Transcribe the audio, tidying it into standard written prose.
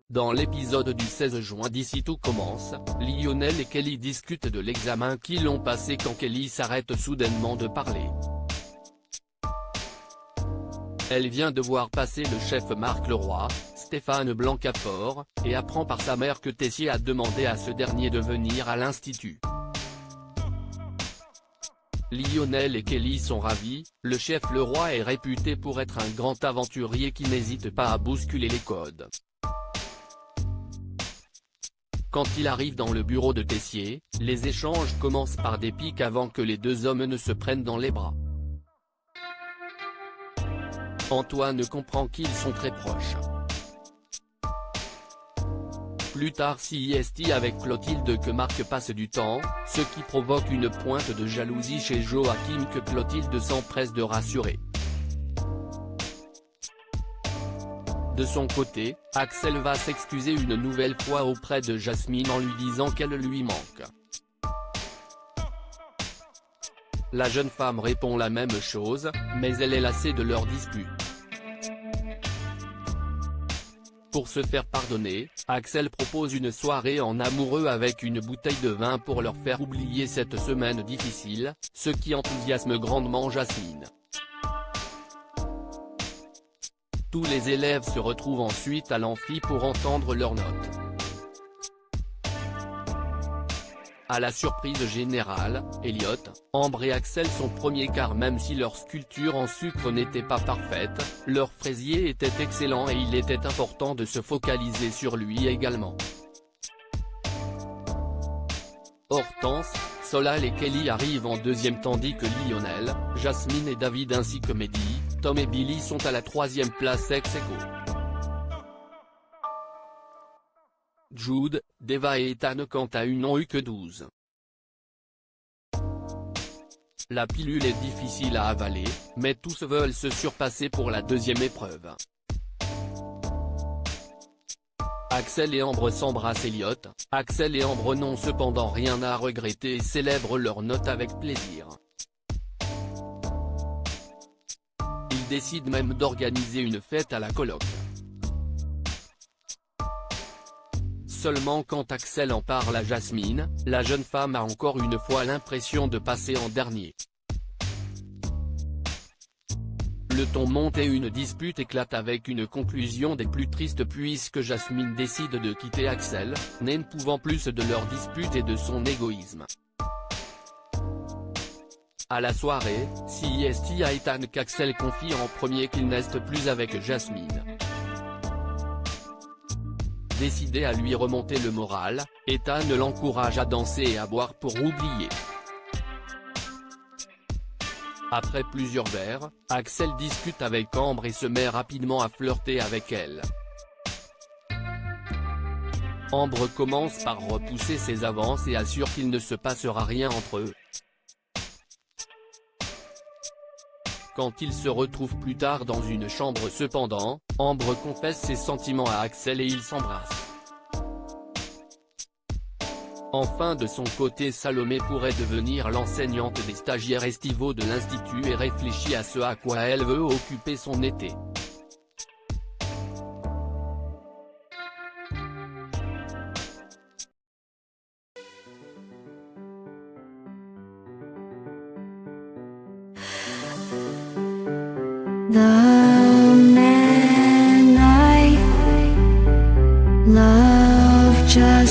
Dans l'épisode du 16 juin d'Ici tout commence, Lionel et Kelly discutent de l'examen qu'ils ont passé quand Kelly s'arrête soudainement de parler. Elle vient de voir passer le chef Marc Leroy, Stéphane Blancafort, et apprend par sa mère que Tessier a demandé à ce dernier de venir à l'institut. Lionel et Kelly sont ravis, le chef Leroy est réputé pour être un grand aventurier qui n'hésite pas à bousculer les codes. Quand il arrive dans le bureau de Tessier, les échanges commencent par des piques avant que les deux hommes ne se prennent dans les bras. Antoine comprend qu'ils sont très proches. Plus tard CIST avec Clotilde que Marc passe du temps, ce qui provoque une pointe de jalousie chez Joachim que Clotilde s'empresse de rassurer. De son côté, Axel va s'excuser une nouvelle fois auprès de Jasmine en lui disant qu'elle lui manque. La jeune femme répond la même chose, mais elle est lassée de leur dispute. Pour se faire pardonner, Axel propose une soirée en amoureux avec une bouteille de vin pour leur faire oublier cette semaine difficile, ce qui enthousiasme grandement Jasmine. Tous les élèves se retrouvent ensuite à l'amphi pour entendre leurs notes. À la surprise générale, Elliot, Ambre et Axel sont premiers car même si leur sculpture en sucre n'était pas parfaite, leur fraisier était excellent et il était important de se focaliser sur lui également. Hortense, Solal et Kelly arrivent en deuxième tandis que Lionel, Jasmine et David ainsi que Mehdi, Tom et Billy sont à la troisième place ex-aequo. Jude, Deva et Ethan quant à eux n'ont eu que 12. La pilule est difficile à avaler, mais tous veulent se surpasser pour la deuxième épreuve. Axel et Ambre s'embrassent. Elliot, Axel et Ambre n'ont cependant rien à regretter et célèbrent leur note avec plaisir. Ils décident même d'organiser une fête à la coloc. Seulement quand Axel en parle à Jasmine, la jeune femme a encore une fois l'impression de passer en dernier. Le ton monte et une dispute éclate avec une conclusion des plus tristes puisque Jasmine décide de quitter Axel, n'en pouvant plus de leur dispute et de son égoïsme. À la soirée, CIST à Ethan qu'Axel confie en premier qu'il n'est plus avec Jasmine. Décidé à lui remonter le moral, Ethan l'encourage à danser et à boire pour oublier. Après plusieurs verres, Axel discute avec Ambre et se met rapidement à flirter avec elle. Ambre commence par repousser ses avances et assure qu'il ne se passera rien entre eux. Quand ils se retrouvent plus tard dans une chambre cependant, Ambre confesse ses sentiments à Axel et ils s'embrassent. Enfin de son côté Salomé pourrait devenir l'enseignante des stagiaires estivaux de l'institut et réfléchit à ce à quoi elle veut occuper son été. The man I love just